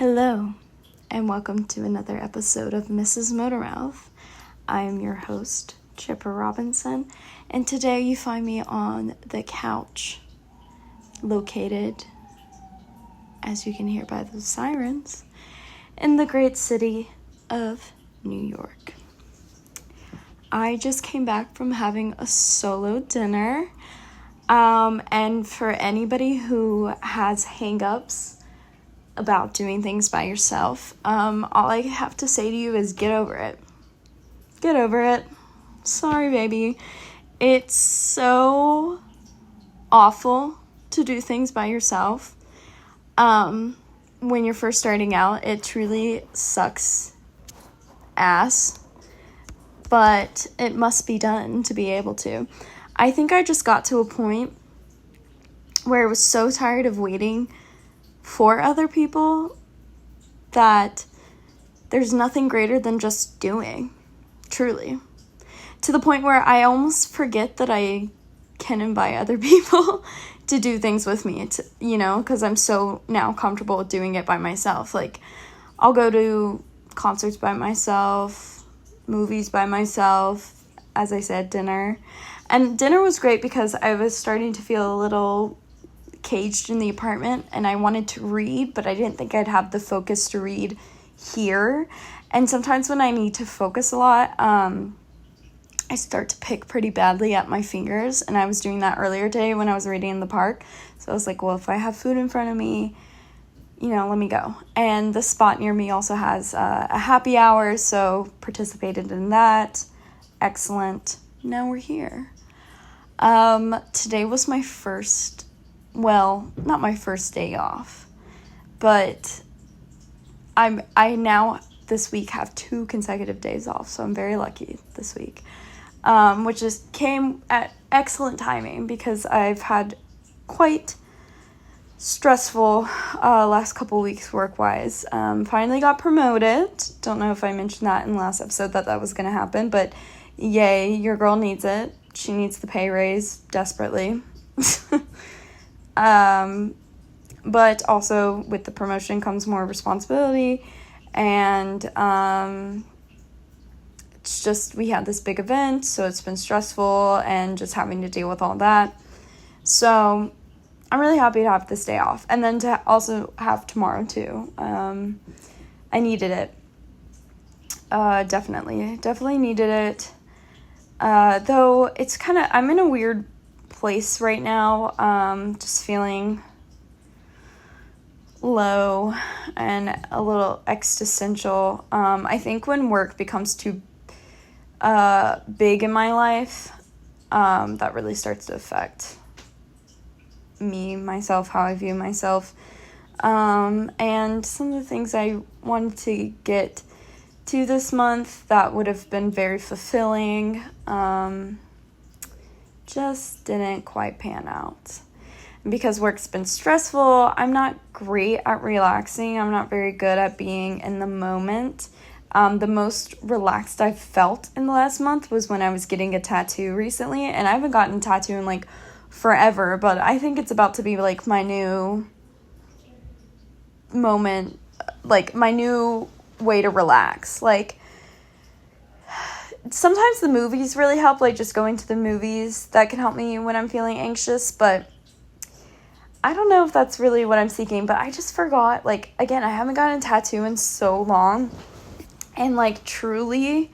Hello, and welcome to another episode of Mrs. Motormouth. I am your host, Chipper Robinson, and today you find me on the couch, located, as you can hear by the sirens, in the great city of New York. I just came back from having a solo dinner, and for anybody who has hang-ups about doing things by yourself, all I have to say to you is get over it. Get over it. Sorry, baby. It's so awful to do things by yourself. When you're first starting out, it truly sucks ass, but it must be done to be able to. I think I just got to a point where I was so tired of waiting for other people that there's nothing greater than just doing, truly. To the point where I almost forget that I can invite other people to do things with me, because I'm so now comfortable with doing it by myself. Like, I'll go to concerts by myself, movies by myself, as I said, dinner. And dinner was great because I was starting to feel a little caged in the apartment, and I wanted to read, but I didn't think I'd have the focus to read here. And sometimes when I need to focus a lot, I start to pick pretty badly at my fingers, and I was doing that earlier today when I was reading in the park. So I was like, well, if I have food in front of me, let me go. And the spot near me also has a happy hour, so participated in that. Excellent. Now we're here. Today was my first, not my first day off, but I now this week have 2 consecutive days off, so I'm very lucky this week, which came at excellent timing because I've had quite stressful last couple weeks work-wise. Finally got promoted. Don't know if I mentioned that in the last episode that was going to happen, but yay, your girl needs it. She needs the pay raise desperately. But also with the promotion comes more responsibility, and it's just, we had this big event, so it's been stressful and just having to deal with all that. So I'm really happy to have this day off, and then to also have tomorrow too. I needed it. Definitely needed it. Though it's I'm in a weird place right now, just feeling low and a little existential. I think when work becomes too big in my life, that really starts to affect myself, how I view myself, and some of the things I wanted to get to this month that would have been very fulfilling, just didn't quite pan out. And because work's been stressful, I'm not great at relaxing. I'm not very good at being in the moment. The most relaxed I've felt in the last month was when I was getting a tattoo recently, and I haven't gotten a tattoo in forever, but I think it's about to be my new moment, my new way to relax. Sometimes the movies really help, just going to the movies, that can help me when I'm feeling anxious, but I don't know if that's really what I'm seeking. But I just forgot, again, I haven't gotten a tattoo in so long, and truly,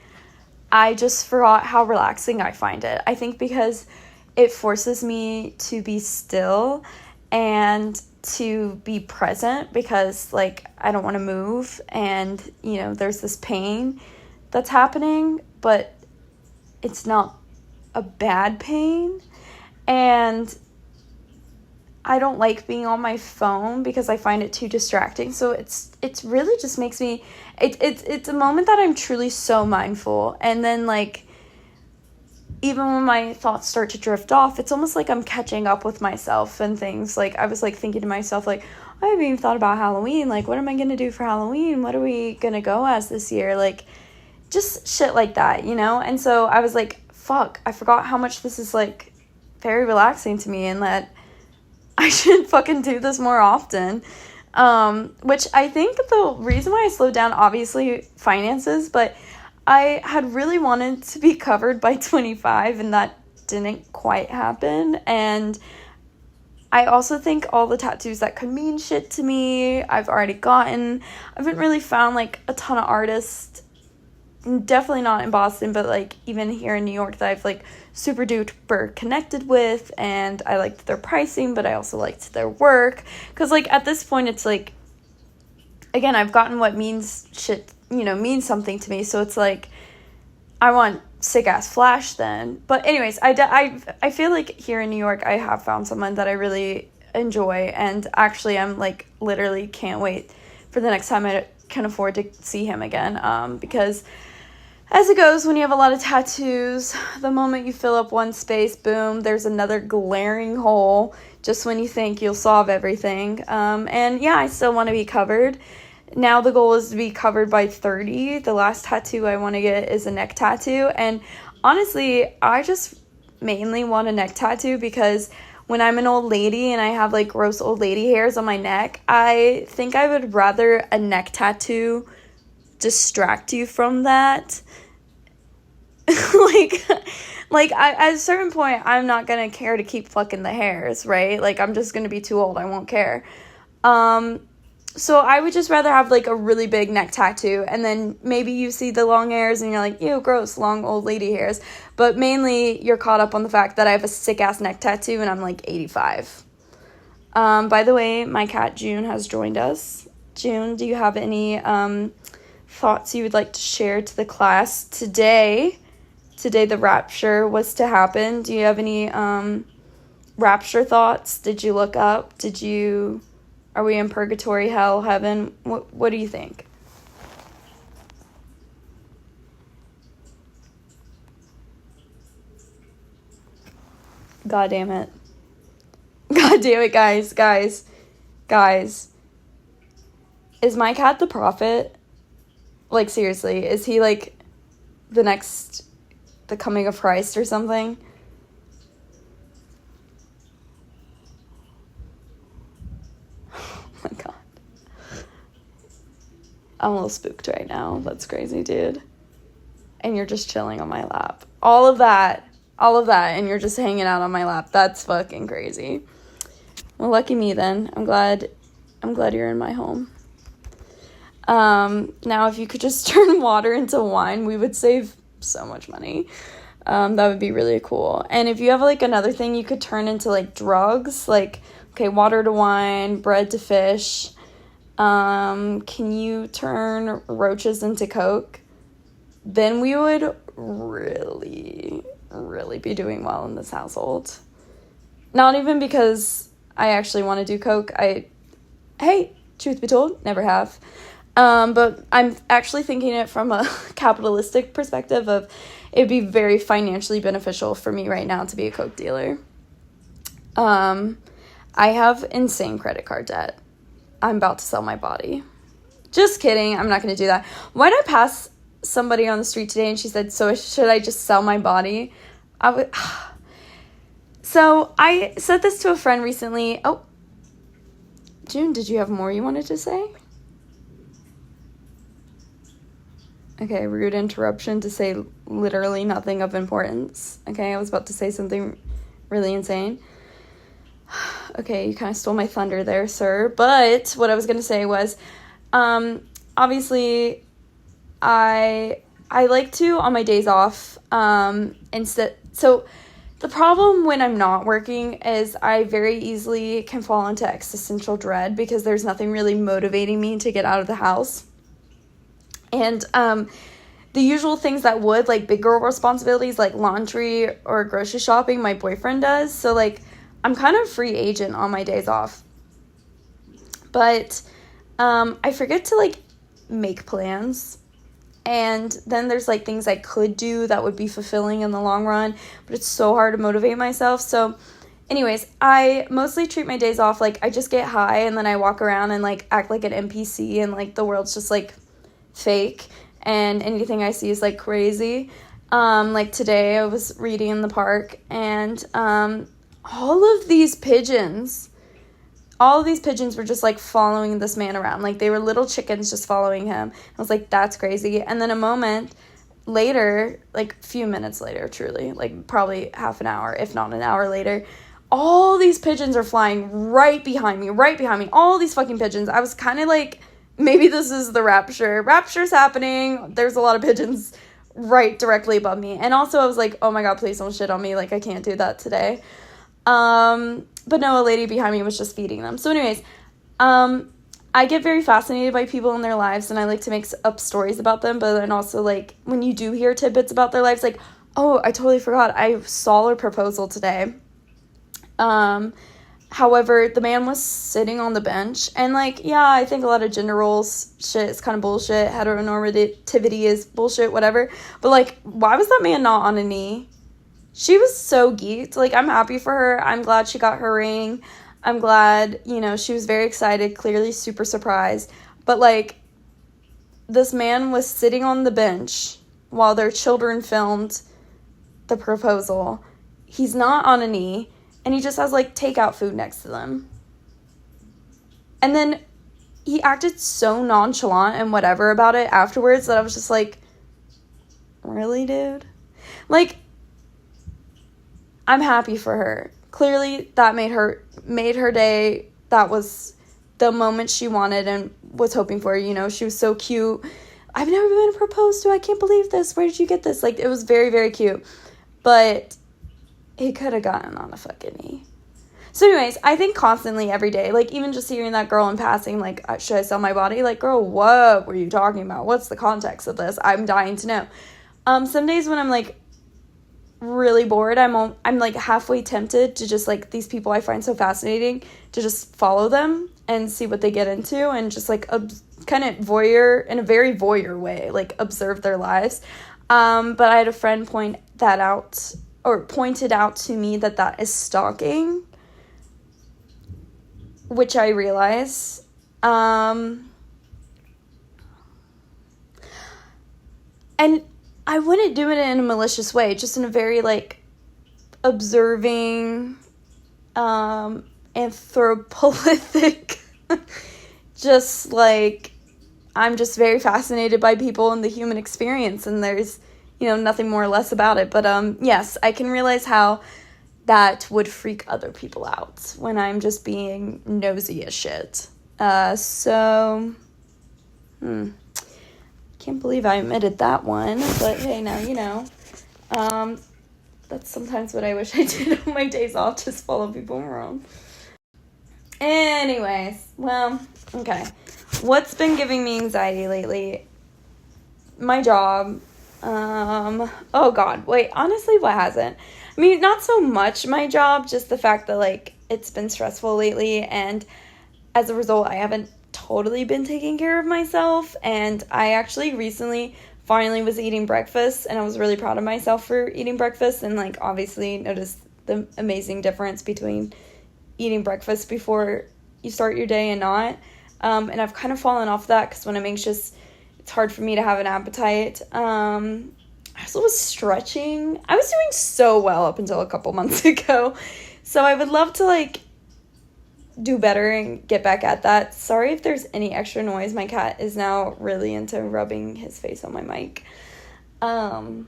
I just forgot how relaxing I find it. I think because it forces me to be still and to be present, because I don't want to move, and there's this pain that's happening, but it's not a bad pain, and I don't like being on my phone because I find it too distracting. So it's really just makes me, it's a moment that I'm truly so mindful, and then even when my thoughts start to drift off, it's almost like I'm catching up with myself and things. I was thinking to myself, I haven't even thought about Halloween. What am I going to do for Halloween? What are we going to go as this year? Just shit like that, And so I was fuck, I forgot how much this is very relaxing to me, and that I should fucking do this more often. Which I think the reason why I slowed down, obviously finances, but I had really wanted to be covered by 25 and that didn't quite happen. And I also think all the tattoos that could mean shit to me, I've already gotten. I haven't really found like a ton of artists, definitely not in Boston, but like even here in New York, that I've like super duper connected with, and I liked their pricing, but I also liked their work, because like at this point it's like, again, I've gotten what means shit, means something to me, so it's like I want sick ass flash then. But anyways, I feel like here in New York I have found someone that I really enjoy, and actually I'm like literally can't wait for the next time I can afford to see him again, because as it goes, when you have a lot of tattoos, the moment you fill up one space, boom, there's another glaring hole just when you think you'll solve everything. And yeah, I still want to be covered. Now the goal is to be covered by 30. The last tattoo I want to get is a neck tattoo. And honestly, I just mainly want a neck tattoo because when I'm an old lady and I have like gross old lady hairs on my neck, I think I would rather a neck tattoo distract you from that. like at a certain point, I'm not gonna care to keep plucking the hairs, right? Like, I'm just gonna be too old. I won't care. So I would just rather have like a really big neck tattoo, and then maybe you see the long hairs and you're like, ew, gross, long old lady hairs. But mainly you're caught up on the fact that I have a sick ass neck tattoo and I'm like 85. By the way, my cat June has joined us. June, do you have any thoughts you would like to share to the class today? Today the rapture was to happen. Do you have any rapture thoughts? Did you look up? Are we in purgatory, hell, heaven? What do you think? God damn it. God damn it, guys. Is my cat the prophet? Like, seriously, is he like the coming of Christ or something? Oh my god. I'm a little spooked right now. That's crazy, dude. And you're just chilling on my lap. All of that, and you're just hanging out on my lap. That's fucking crazy. Well, lucky me then. I'm glad you're in my home. Now if you could just turn water into wine, we would save so much money. That would be really cool. And if you have like another thing you could turn into like drugs, like, okay, water to wine, bread to fish. Can you turn roaches into Coke? Then we would really, really be doing well in this household. Not even because I actually want to do Coke. Truth be told, never have. But I'm actually thinking it from a capitalistic perspective of it'd be very financially beneficial for me right now to be a Coke dealer. I have insane credit card debt. I'm about to sell my body. Just kidding. I'm not going to do that. Why did I pass somebody on the street today and she said, so should I just sell my body? So I said this to a friend recently. Oh, June, did you have more you wanted to say? Okay, rude interruption to say literally nothing of importance. Okay, I was about to say something really insane. Okay, you kind of stole my thunder there, sir. But what I was going to say was, obviously, I like to, on my days off, so the problem when I'm not working is I very easily can fall into existential dread because there's nothing really motivating me to get out of the house. And the usual things that would, like big girl responsibilities, like laundry or grocery shopping, my boyfriend does. So, like, I'm kind of free agent on my days off. But I forget to, like, make plans. And then there's, like, things I could do that would be fulfilling in the long run. But it's so hard to motivate myself. So, anyways, I mostly treat my days off like I just get high and then I walk around and, like, act like an NPC and, like, the world's just, like, fake and anything I see is like crazy. Like today I was reading in the park and all of these pigeons all of these pigeons were just, like, following this man around. Like, they were little chickens just following him. I was like, that's crazy. And then a moment later, like, a few minutes later, truly, like, probably half an hour, if not an hour later, all these pigeons are flying right behind me, all these fucking pigeons. I was kind of like, maybe this is the rapture. Rapture's happening. There's a lot of pigeons right directly above me. And also I was like, oh my God, please don't shit on me. Like, I can't do that today. But no, a lady behind me was just feeding them. So anyways, I get very fascinated by people in their lives, and I like to make up stories about them. But then also, like, when you do hear tidbits about their lives, like, oh, I totally forgot, I saw her proposal today. However, the man was sitting on the bench, and, like, yeah, I think a lot of gender roles shit is kind of bullshit, heteronormativity is bullshit, whatever, but, like, why was that man not on a knee? She was so geeked. Like, I'm happy for her. I'm glad she got her ring. I'm glad, you know, she was very excited, clearly super surprised, but, like, this man was sitting on the bench while their children filmed the proposal. He's not on a knee. And he just has, like, takeout food next to them. And then he acted so nonchalant and whatever about it afterwards that I was just like, really, dude? Like, I'm happy for her. Clearly, that made her day. That was the moment she wanted and was hoping for. You know, she was so cute. I've never been proposed to. I can't believe this. Where did you get this? Like, it was very, very cute. But he could have gotten on a fucking knee. So anyways, I think constantly every day, like, even just hearing that girl in passing, like, should I sell my body? Like, girl, what were you talking about? What's the context of this? I'm dying to know. Some days when I'm, like, really bored, I'm like, halfway tempted to just, like, these people I find so fascinating, to just follow them and see what they get into, and just, like, kind of voyeur, in a very voyeur way, like, observe their lives. But I had a friend pointed out to me that is stalking, which I realize. And I wouldn't do it in a malicious way, just in a very, like, observing, anthropolithic, just, like, I'm just very fascinated by people and the human experience, and there's, you know, nothing more or less about it. But, yes, I can realize how that would freak other people out when I'm just being nosy as shit. Can't believe I admitted that one, but hey, now you know. That's sometimes what I wish I did on my days off, just follow people around. Anyways, well, okay. What's been giving me anxiety lately? My job. Oh God, wait, honestly, what hasn't? I mean, not so much my job, just the fact that, like, it's been stressful lately, and as a result, I haven't totally been taking care of myself, and I actually recently finally was eating breakfast, and I was really proud of myself for eating breakfast, and, like, obviously noticed the amazing difference between eating breakfast before you start your day and not, and I've kind of fallen off that, because when I'm anxious, it's hard for me to have an appetite. I also was stretching. I was doing so well up until a couple months ago. So I would love to, like, do better and get back at that. Sorry if there's any extra noise. My cat is now really into rubbing his face on my mic. So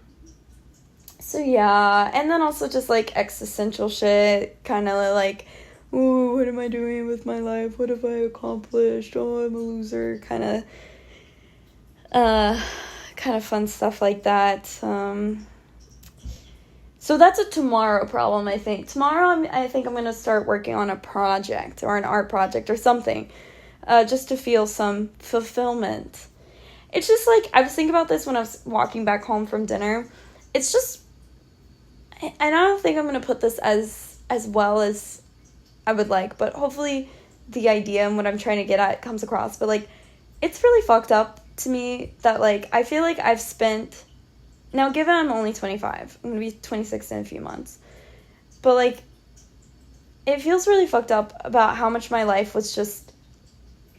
yeah. And then also just, like, existential shit. Kind of like, ooh, what am I doing with my life? What have I accomplished? Oh, I'm a loser. Kind of fun stuff like that. So that's a tomorrow problem, I think. Tomorrow, I think I'm going to start working on a project or an art project or something, just to feel some fulfillment. It's just, like, I was thinking about this when I was walking back home from dinner. It's just, and I don't think I'm going to put this as well as I would like, but hopefully the idea and what I'm trying to get at comes across. But, like, it's really fucked up to me that, like, I feel like I've spent, now given I'm only 25, I'm gonna be 26 in a few months, but, like, it feels really fucked up about how much my life was just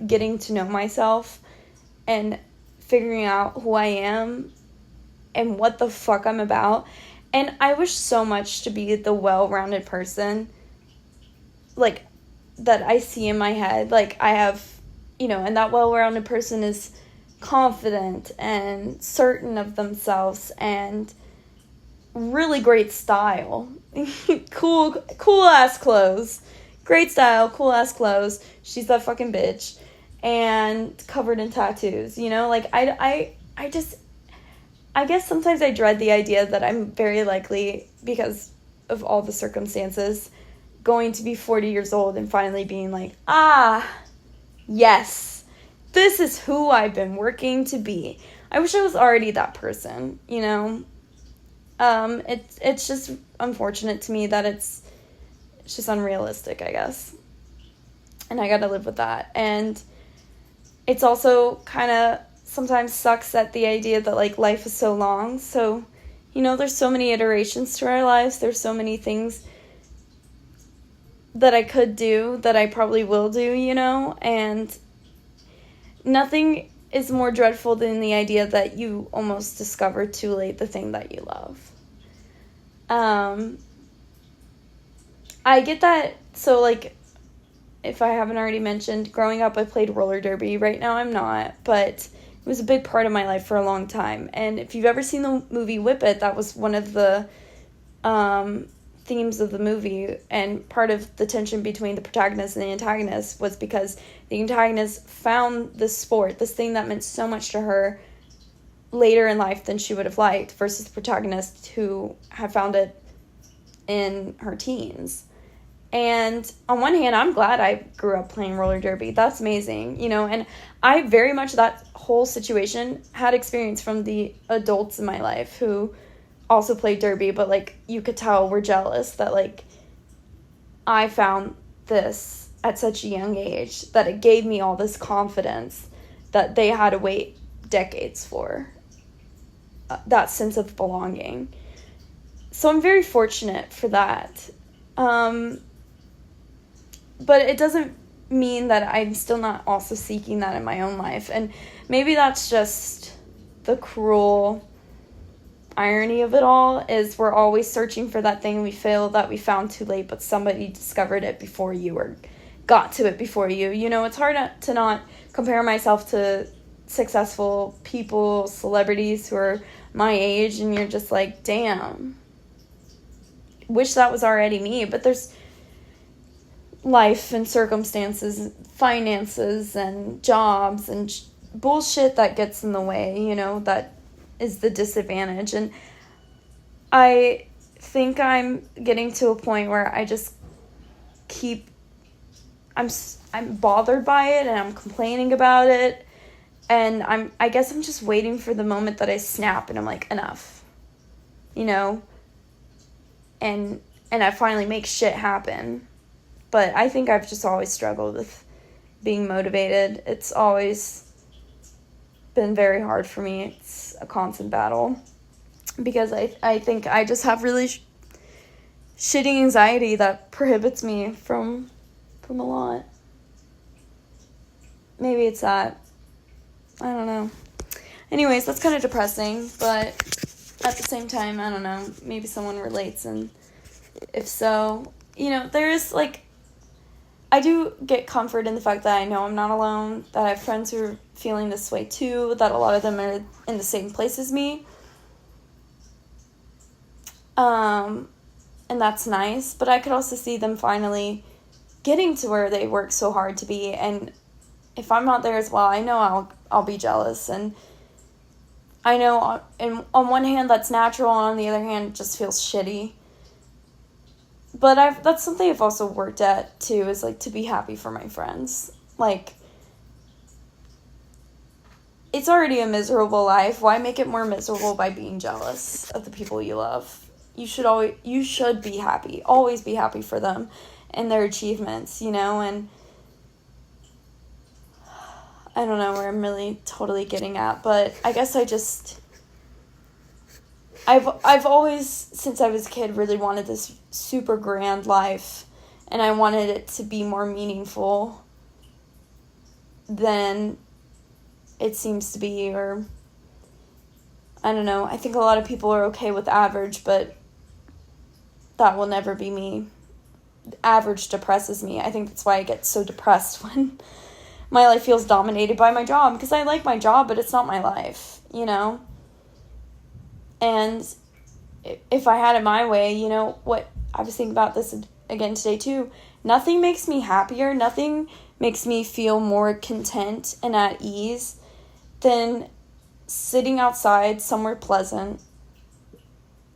getting to know myself and figuring out who I am and what the fuck I'm about. And I wish so much to be the well-rounded person, like, that I see in my head. Like, I have, and that well-rounded person is confident and certain of themselves and really great style. cool ass clothes. Great style, cool ass clothes. She's that fucking bitch. And covered in tattoos, Like, I guess sometimes I dread the idea that I'm very likely, because of all the circumstances, going to be 40 years old and finally being like, yes, this is who I've been working to be. I wish I was already that person, It's just unfortunate to me that it's just unrealistic, I guess. And I gotta live with that. And it's also kind of sometimes sucks at the idea that, like, life is so long. So, there's so many iterations to our lives. There's so many things that I could do, that I probably will do, and nothing is more dreadful than the idea that you almost discover too late the thing that you love. I get that. So, like, if I haven't already mentioned, growing up I played roller derby. Right now I'm not, but it was a big part of my life for a long time. And if you've ever seen the movie Whip It, that was one of the themes of the movie, and part of the tension between the protagonist and the antagonist was because the antagonist found this sport, this thing that meant so much to her, later in life than she would have liked, versus the protagonist who had found it in her teens. And on one hand, I'm glad I grew up playing roller derby. That's amazing, and I very much, that whole situation, had experience from the adults in my life who also played derby, but, like, you could tell were jealous that, like, I found this at such a young age, that it gave me all this confidence that they had to wait decades for, that sense of belonging. So I'm very fortunate for that. But it doesn't mean that I'm still not also seeking that in my own life. And maybe that's just the cruel irony of it all, is we're always searching for that thing we feel that we found too late, but somebody discovered it before you, or got to it before you. It's hard to not compare myself to successful people, celebrities who are my age, and you're just like, damn, wish that was already me. But there's life and circumstances, finances and jobs and bullshit that gets in the way, that is the disadvantage. And I think I'm getting to a point where I just I'm bothered by it, and I'm complaining about it, and I guess I'm just waiting for the moment that I snap and I'm like, enough, and I finally make shit happen. But I think I've just always struggled with being motivated. It's always been very hard for me. It's a constant battle, because I think I just have really shitty anxiety that prohibits me from a lot. Maybe it's that. I don't know. Anyways, that's kind of depressing, but at the same time, I don't know, maybe someone relates, and if so, there's, like, I do get comfort in the fact that I know I'm not alone, that I have friends who are feeling this way too, that a lot of them are in the same place as me. And that's nice, but I could also see them finally getting to where they work so hard to be, and if I'm not there as well, I know I'll be jealous, and I know on one hand that's natural, and on the other hand it just feels shitty. But that's something I've also worked at too, is, like, to be happy for my friends. Like, it's already a miserable life. Why make it more miserable by being jealous of the people you love? You should be happy. Always be happy for them and their achievements, and I don't know where I'm really totally getting at, but I guess I've always, since I was a kid, really wanted this super grand life, and I wanted it to be more meaningful than it seems to be, or I don't know. I think a lot of people are okay with average, but that will never be me. average depresses me. I think that's why I get so depressed when my life feels dominated by my job, because I like my job, but it's not my life, you know? And if I had it my way, you know, what I was thinking about this again today too, nothing makes me happier, nothing makes me feel more content and at ease than sitting outside somewhere pleasant,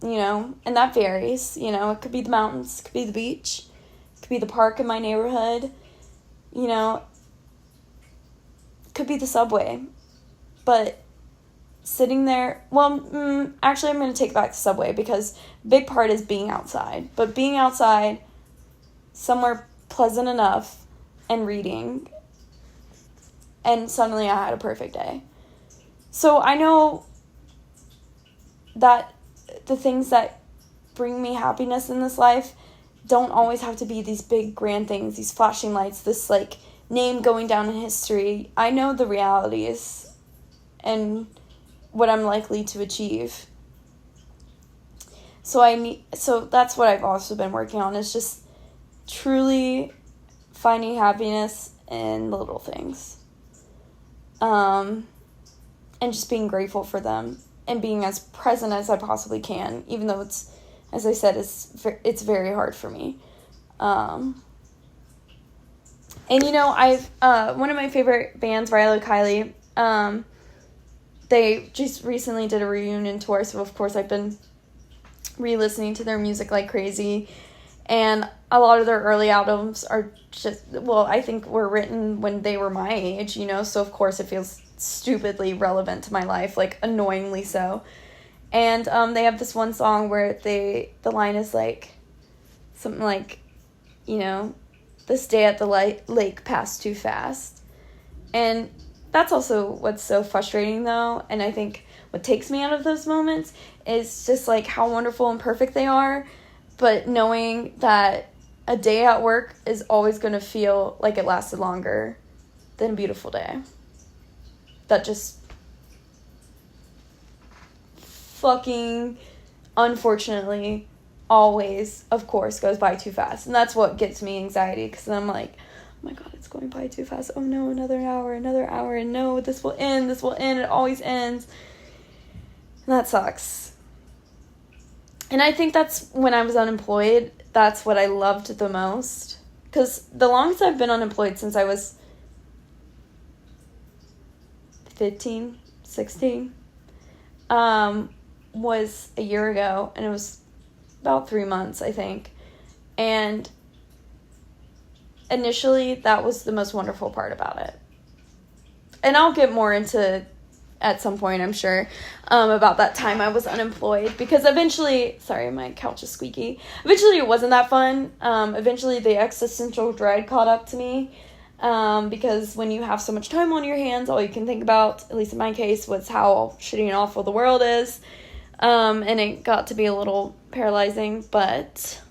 you know, and that varies, you know, it could be the mountains, it could be the beach, it could be the park in my neighborhood, you know, it could be the subway, but sitting there, actually I'm going to take back the subway, because a big part is being outside, but being outside somewhere pleasant enough and reading, and suddenly I had a perfect day. So I know that the things that bring me happiness in this life don't always have to be these big grand things, these flashing lights, this like name going down in history. I know the realities and what I'm likely to achieve. So that's what I've also been working on, is just truly finding happiness in the little things. And just being grateful for them and being as present as I possibly can, even though it's, as I said, it's very hard for me. And you know, I've one of my favorite bands, Riley Kiley, they just recently did a reunion tour, so of course I've been re-listening to their music like crazy, and a lot of their early albums are just, well, I think were written when they were my age, you know, so of course it feels stupidly relevant to my life, like annoyingly so. And they have this one song where the line is like something like, you know, this day at the lake passed too fast. And that's also what's so frustrating though, and I think what takes me out of those moments is just like how wonderful and perfect they are, but knowing that a day at work is always going to feel like it lasted longer than a beautiful day. That just fucking, unfortunately, always, of course, goes by too fast. And that's what gets me anxiety, because I'm like, oh my god, it's going by too fast. Oh no, another hour, and no, this will end, it always ends. And that sucks. And I think that's when I was unemployed, that's what I loved the most. Because the longest I've been unemployed since I was 15, 16, was a year ago, and it was about 3 months, I think. And initially, that was the most wonderful part about it. And I'll get more into, at some point, I'm sure, about that time I was unemployed, because eventually, sorry, my couch is squeaky, eventually it wasn't that fun. Eventually the existential dread caught up to me, because when you have so much time on your hands, all you can think about, at least in my case, was how shitty and awful the world is, and it got to be a little paralyzing, but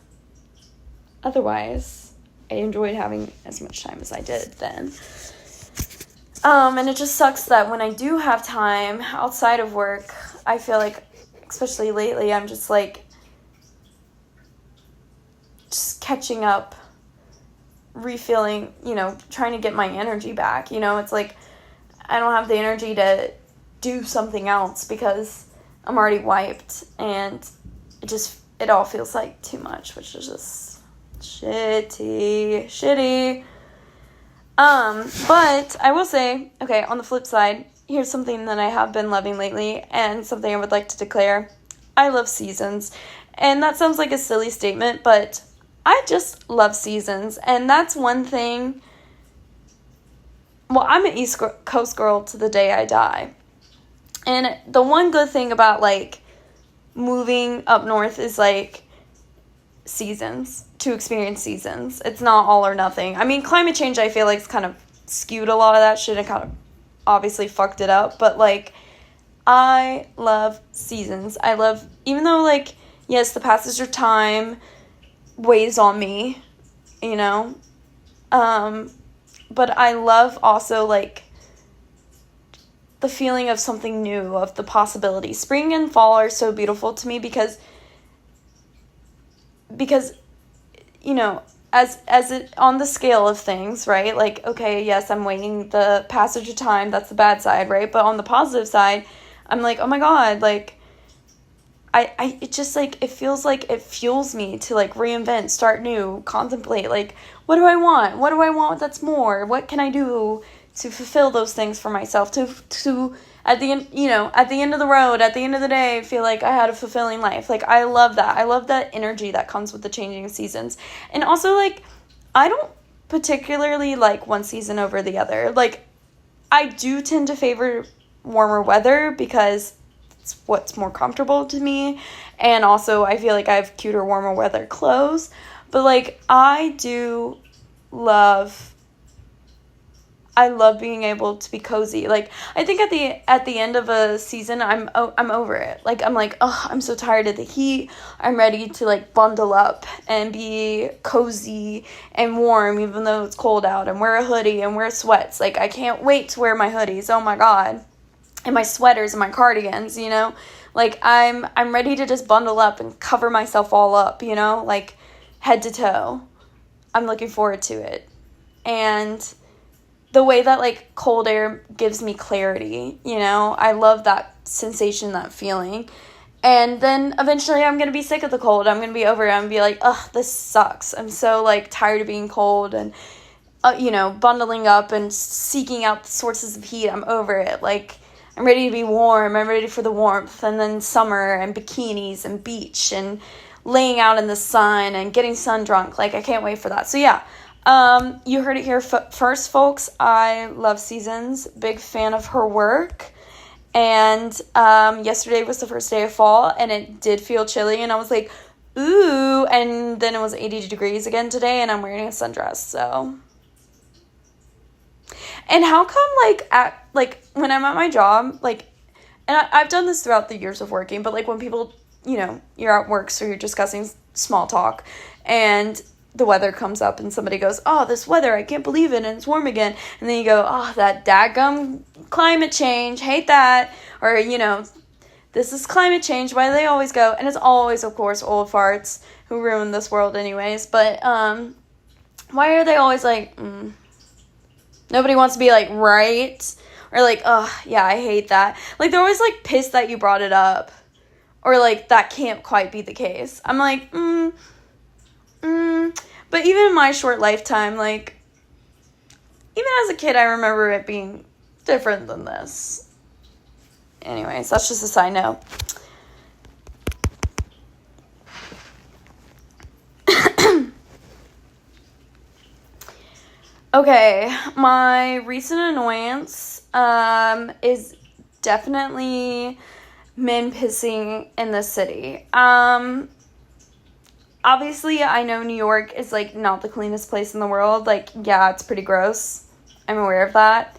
otherwise, I enjoyed having as much time as I did then. And it just sucks that when I do have time outside of work, I feel like, especially lately, I'm just like, just catching up, refilling, you know, trying to get my energy back, you know, it's like, I don't have the energy to do something else because I'm already wiped, and it all feels like too much, which is just shitty. But I will say, okay, on the flip side, here's something that I have been loving lately, and something I would like to declare. I love seasons. And that sounds like a silly statement, but I just love seasons. And that's one thing. Well, I'm an East Coast girl to the day I die. And the one good thing about, like, moving up north is, like, seasons, to experience seasons. It's not all or nothing. I mean, climate change, I feel like, it's kind of skewed a lot of that shit and kind of obviously fucked it up, but, like, I love seasons. I love, even though, like, yes, the passage of time weighs on me, you know, but I love also, like, the feeling of something new, of the possibility. Spring and fall are so beautiful to me because, you know, as it on the scale of things, right? Like, okay, yes, I'm waiting the passage of time. That's the bad side, right? But on the positive side, I'm like, oh my God, like, it just, like, it feels like it fuels me to, like, reinvent, start new, contemplate, like, what do I want? What do I want that's more? What can I do to fulfill those things for myself? To at the end, at the end of the road, at the end of the day, feel like I had a fulfilling life. Like, I love that. I love that energy that comes with the changing seasons. And also, like, I don't particularly like one season over the other. Like, I do tend to favor warmer weather because it's what's more comfortable to me, and also I feel like I have cuter warmer weather clothes, but like I love being able to be cozy. Like, I think at the end of a season, I'm over it. Like, I'm like, oh, I'm so tired of the heat. I'm ready to, like, bundle up and be cozy and warm even though it's cold out, and wear a hoodie and wear sweats. Like, I can't wait to wear my hoodies. Oh my God. And my sweaters and my cardigans, like, I'm ready to just bundle up and cover myself all up, like, head to toe. I'm looking forward to it. And the way that, like, cold air gives me clarity, I love that sensation, that feeling. And then eventually I'm going to be sick of the cold. I'm going to be over it. I'm going to be like, ugh, this sucks. I'm so, like, tired of being cold and, bundling up and seeking out the sources of heat. I'm over it. Like, I'm ready to be warm. I'm ready for the warmth. And then summer and bikinis and beach and laying out in the sun and getting sun drunk. Like, I can't wait for that. So, yeah. You heard it here first, folks. I love Seasons. Big fan of her work. And yesterday was the first day of fall, and it did feel chilly. And I was like, ooh. And then it was 80 degrees again today, and I'm wearing a sundress. So... And how come, when I'm at my job, like, and I've done this throughout the years of working, but, like, when people, you're at work, so you're discussing small talk, and the weather comes up, and somebody goes, oh, this weather, I can't believe it, and it's warm again, and then you go, oh, that daggum climate change, hate that, or, this is climate change, why do they always go, and it's always, of course, old farts who ruin this world anyways, but, why are they always like, Nobody wants to be like, right? Or like, oh, yeah, I hate that. Like, they're always like pissed that you brought it up. Or like, that can't quite be the case. I'm like, But even in my short lifetime, like, even as a kid, I remember it being different than this. Anyways, that's just a side note. Okay, my recent annoyance is definitely men pissing in the city. Obviously, I know New York is, like, not the cleanest place in the world. Like, yeah, it's pretty gross. I'm aware of that.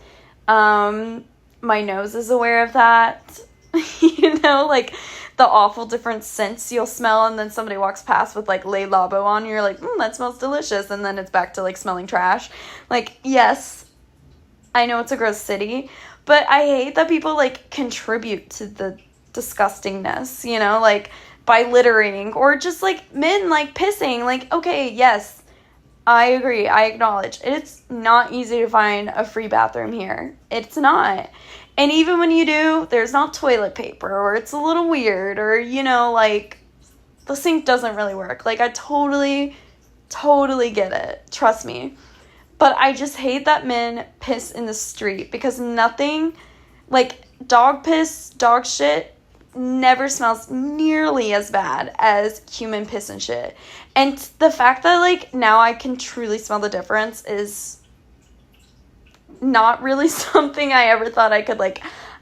My nose is aware of that. Like, the awful different scents you'll smell, and then somebody walks past with, like, Le Labo on, and you're like, that smells delicious, and then it's back to, like, smelling trash. Like, yes, I know it's a gross city, but I hate that people, like, contribute to the disgustingness, like, by littering, or just, like, men, like, pissing. Like, okay, yes, I agree, I acknowledge, it's not easy to find a free bathroom here. It's not. And even when you do, there's not toilet paper, or it's a little weird, or, like, the sink doesn't really work. Like, I totally get it. Trust me. But I just hate that men piss in the street, because nothing, like, dog piss, dog shit, never smells nearly as bad as human piss and shit. And the fact that, like, now I can truly smell the difference is not really something I ever thought I could, like,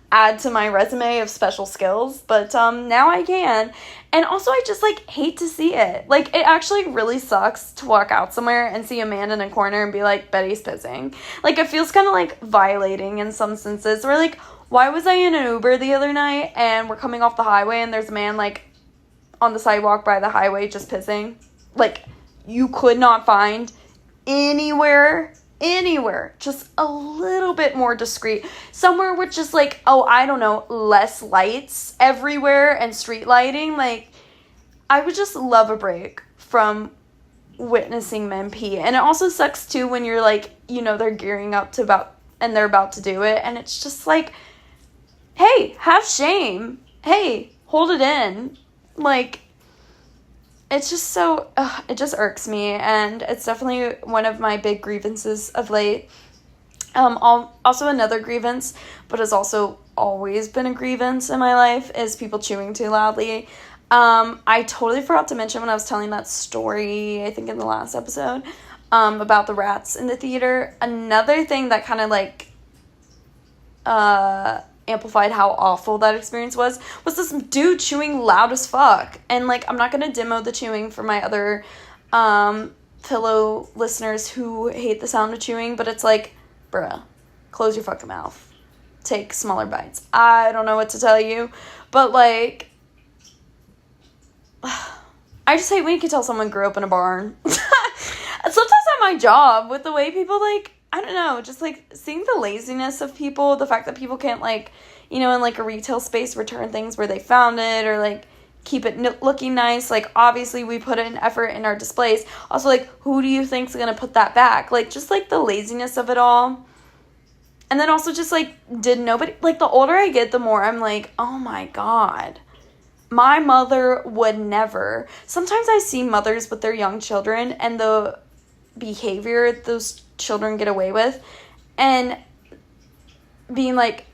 add to my resume of special skills, but now I can. And also, I just, like, hate to see it. Like, it actually really sucks to walk out somewhere and see a man in a corner and be like, Betty's pissing. Like, it feels kind of, like, violating in some senses. Where, like, why was I in an Uber the other night and we're coming off the highway and there's a man, like, on the sidewalk by the highway just pissing? Like, you could not find anywhere just a little bit more discreet, somewhere with just, like, I don't know, less lights everywhere and street lighting. Like, I would just love a break from witnessing men pee. And it also sucks too when you're like, you know, they're gearing up to and they're about to do it, and it's just like, hey, have shame. Hey, hold it in. Like, it's just so, it just irks me, and it's definitely one of my big grievances of late. Also another grievance, but has also always been a grievance in my life, is people chewing too loudly. I totally forgot to mention when I was telling that story, I think in the last episode, about the rats in the theater. Another thing that kind of like amplified how awful that experience was this dude chewing loud as fuck. And like, I'm not gonna demo the chewing for my other fellow listeners who hate the sound of chewing, but it's like, bruh, close your fucking mouth, take smaller bites. I don't know what to tell you, but like, I just hate when you can tell someone grew up in a barn. Sometimes at my job, with the way people, like, I don't know, just, like, seeing the laziness of people, the fact that people can't, like, you know, in, like, a retail space, return things where they found it, or, like, keep it looking nice. Like, obviously, we put in effort in our displays. Also, like, who do you think's gonna put that back? Like, just, like, the laziness of it all. And then also just, like, did nobody, like, the older I get, the more I'm like, oh my God. My mother would never. Sometimes I see mothers with their young children and the behavior those children get away with, and being like,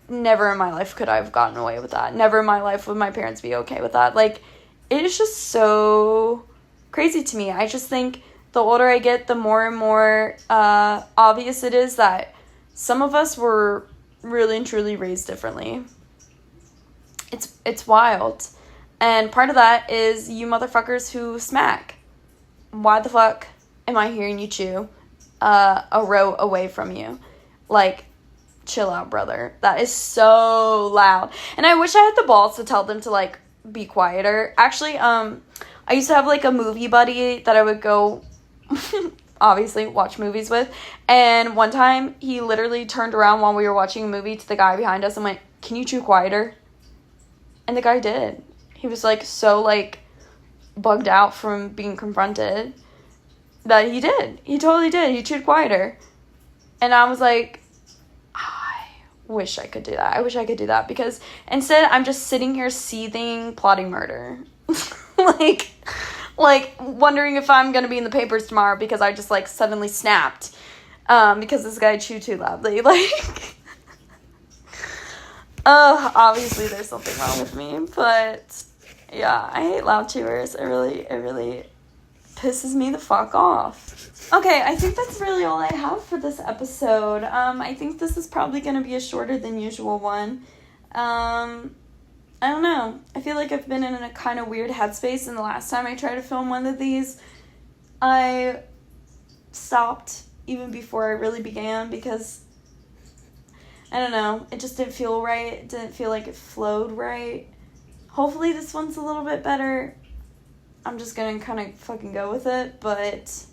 never in my life could I have gotten away with that. Never in my life would my parents be okay with that. Like, it is just so crazy to me. I just think the older I get, the more and more obvious it is that some of us were really and truly raised differently. It's wild. And part of that is you motherfuckers who smack. Why the fuck am I hearing you chew a row away from you? Like, chill out, brother. That is so loud. And I wish I had the balls to tell them to, like, be quieter. Actually, I used to have, like, a movie buddy that I would go, obviously, watch movies with. And one time, he literally turned around while we were watching a movie to the guy behind us and went, "Can you chew quieter?" And the guy did. He was, like, so, like, bugged out from being confronted that he did. He totally did. He chewed quieter. And I was like, I wish I could do that. I wish I could do that. Because instead, I'm just sitting here seething, plotting murder. like, wondering if I'm going to be in the papers tomorrow because I just, like, suddenly snapped. Because this guy chewed too loudly. Like... obviously there's something wrong with me, but yeah, I hate loud chewers. It really pisses me the fuck off. Okay, I think that's really all I have for this episode. I think this is probably going to be a shorter than usual one. I don't know. I feel like I've been in a kind of weird headspace, and the last time I tried to film one of these, I stopped even before I really began because I don't know, it just didn't feel right. It didn't feel like it flowed right. Hopefully this one's a little bit better. I'm just gonna kind of fucking go with it, but,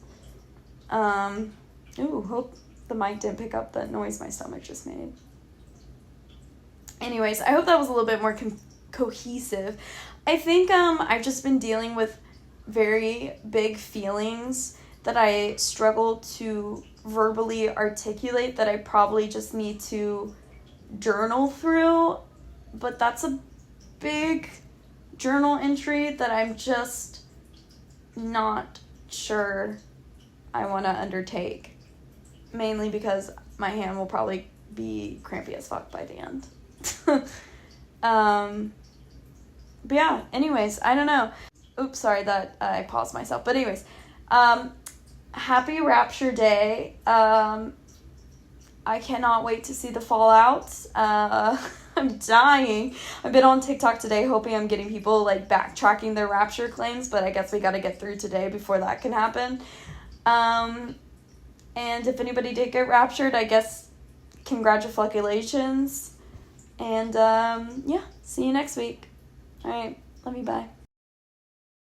hope the mic didn't pick up the noise my stomach just made. Anyways, I hope that was a little bit more cohesive. I think, I've just been dealing with very big feelings that I struggle to verbally articulate, that I probably just need to journal through, but that's a big journal entry that I'm just not sure I want to undertake, mainly because my hand will probably be crampy as fuck by the end. But yeah, anyways, I don't know. Oops, sorry that I paused myself, but anyways, happy Rapture Day. I cannot wait to see the fallout. I'm dying. I've been on TikTok today hoping I'm getting people, like, backtracking their rapture claims, but I guess we gotta get through today before that can happen. And if anybody did get raptured, I guess congratulations. And, yeah, see you next week. Alright, love you, bye.